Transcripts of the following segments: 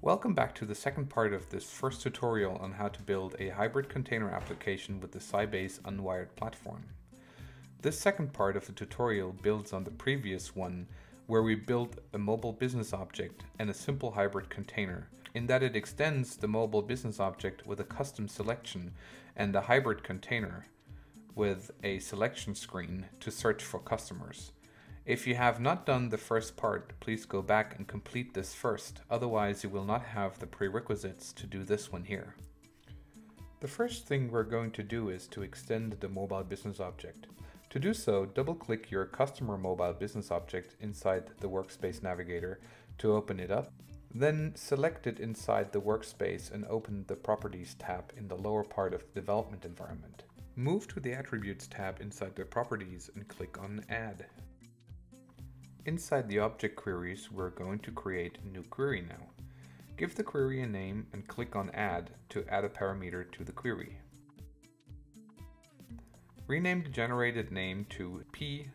Welcome back to the second part of this first tutorial on how to build a hybrid container application with the Sybase unwired platform. This second part of the tutorial builds on the previous one where we built a mobile business object and a simple hybrid container, in that it extends the mobile business object with a custom selection and a hybrid container with a selection screen to search for customers. If you have not done the first part, please go back and complete this first, otherwise you will not have the prerequisites to do this one here. The first thing we're going to do is to extend the mobile business object. To do so, double-click your customer mobile business object inside the workspace navigator to open it up. Then select it inside the workspace and open the Properties tab in the lower part of the development environment. Move to the Attributes tab inside the Properties and click on Add. Inside the object queries, we're going to create a new query now. Give the query a name and click on Add to add a parameter to the query. Rename the generated name to P,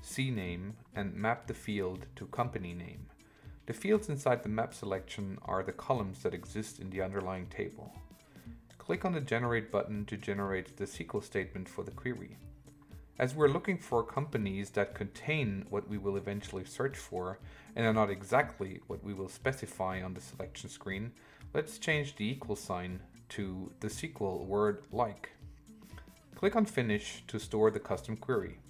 CNAME, and map the field to company name. The fields inside the map selection are the columns that exist in the underlying table. Click on the Generate button to generate the SQL statement for the query. As we're looking for companies that contain what we will eventually search for and are not exactly what we will specify on the selection screen, let's change the equal sign to the SQL word like. Click on Finish to store the custom query.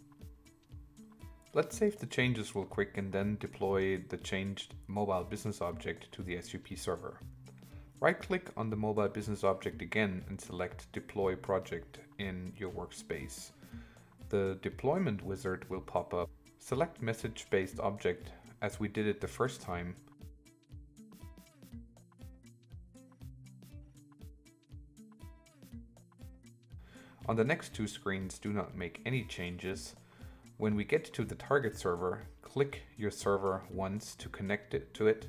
Let's save the changes real quick and then deploy the changed mobile business object to the SUP server. Right-click on the mobile business object again and select Deploy Project in your workspace. The deployment wizard will pop up. Select message-based object as we did it the first time. On the next two screens, do not make any changes. When we get to the target server, click your server once to connect it to it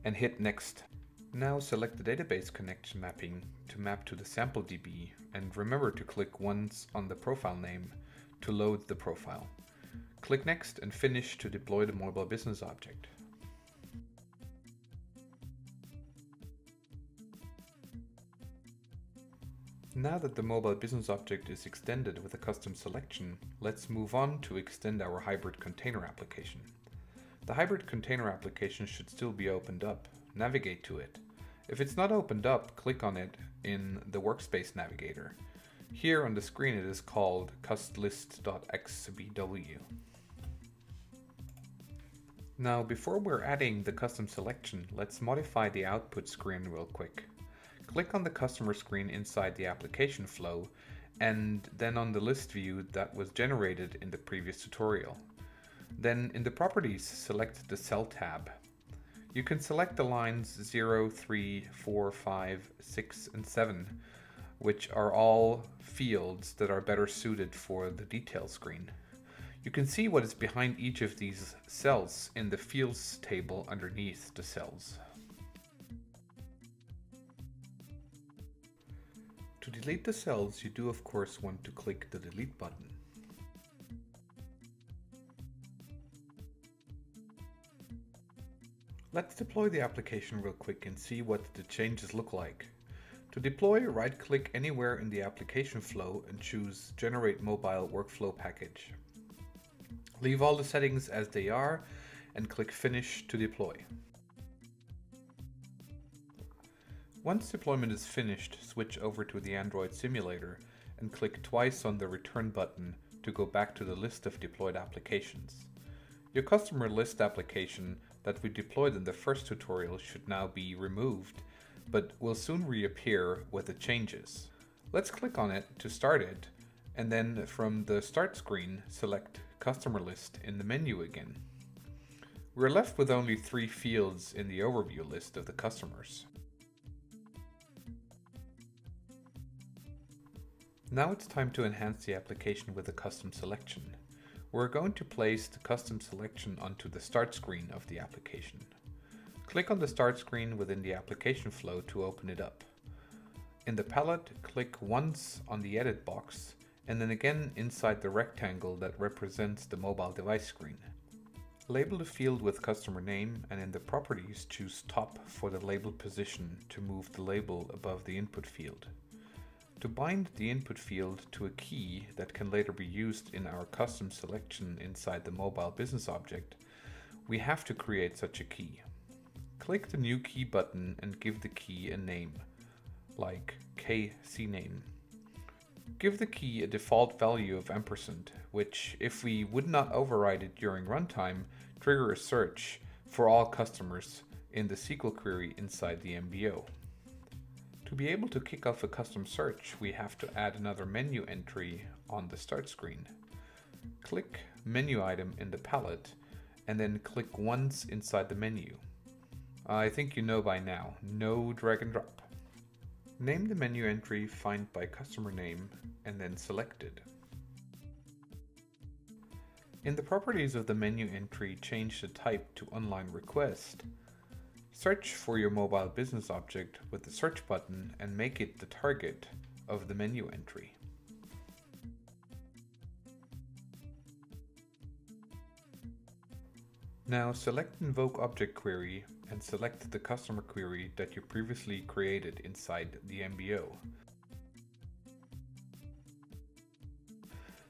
and hit Next. Now select the database connection mapping to map to the sample DB and remember to click once on the profile name to load the profile. Click Next and Finish to deploy the mobile business object. Now that the mobile business object is extended with a custom selection, let's move on to extend our hybrid container application. The hybrid container application should still be opened up. Navigate to it. If it's not opened up, click on it in the workspace navigator. Here on the screen it is called custlist.xbw. Now before we're adding the custom selection, let's modify the output screen real quick. Click on the customer screen inside the application flow and then on the list view that was generated in the previous tutorial. Then in the properties, select the cell tab. You can select the lines 0, 3, 4, 5, 6, and 7, which are all fields that are better suited for the detail screen. You can see what is behind each of these cells in the fields table underneath the cells. To delete the cells, you do of course want to click the delete button. Let's deploy the application real quick and see what the changes look like. To deploy, right-click anywhere in the application flow and choose Generate Mobile Workflow Package. Leave all the settings as they are and click Finish to deploy. Once deployment is finished, switch over to the Android simulator and click twice on the Return button to go back to the list of deployed applications. Your customer list application that we deployed in the first tutorial should now be removed, but will soon reappear with the changes. Let's click on it to start it, and then from the Start screen, select Customer List in the menu again. We're left with only 3 fields in the overview list of the customers. Now it's time to enhance the application with a custom selection. We're going to place the custom selection onto the Start screen of the application. Click on the Start screen within the application flow to open it up. In the palette, click once on the Edit box and then again inside the rectangle that represents the mobile device screen. Label the field with customer name and in the properties choose top for the label position to move the label above the input field. To bind the input field to a key that can later be used in our custom selection inside the mobile business object, we have to create such a key. Click the New Key button and give the key a name, like kCname. Give the key a default value of ampersand, which, if we would not override it during runtime, trigger a search for all customers in the SQL query inside the MBO. To be able to kick off a custom search, we have to add another menu entry on the start screen. Click Menu item in the palette and then click once inside the menu. I think you know by now, no drag and drop. Name the menu entry Find by Customer Name and then select it. In the properties of the menu entry, change the type to Online Request. Search for your mobile business object with the search button and make it the target of the menu entry. Now select Invoke Object Query and select the customer query that you previously created inside the MBO.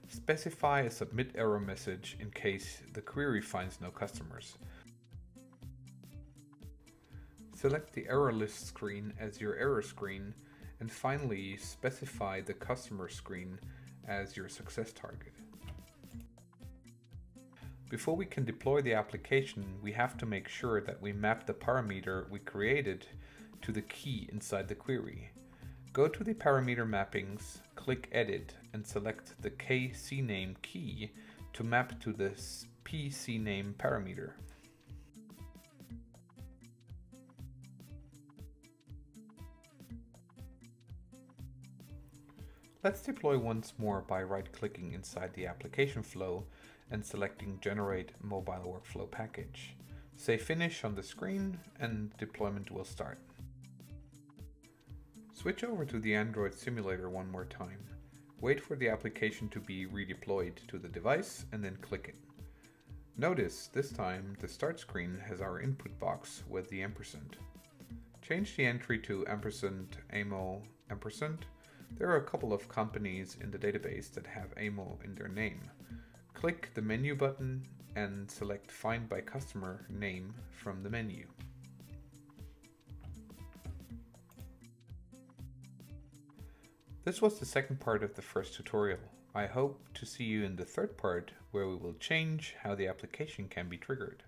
Specify a submit error message in case the query finds no customers. Select the error list screen as your error screen, and finally specify the customer screen as your success target. Before we can deploy the application, we have to make sure that we map the parameter we created to the key inside the query. Go to the parameter mappings, click Edit, and select the kCname key to map to the pCname parameter. Let's deploy once more by right-clicking inside the application flow and selecting Generate Mobile Workflow Package. Say Finish on the screen and deployment will start. Switch over to the Android simulator one more time. Wait for the application to be redeployed to the device and then click it. Notice this time the start screen has our input box with the ampersand. Change the entry to ampersand amo ampersand. There are a couple of companies in the database that have amo in their name. Click the menu button and select Find by Customer Name from the menu. This was the second part of the first tutorial. I hope to see you in the third part, where we will change how the application can be triggered.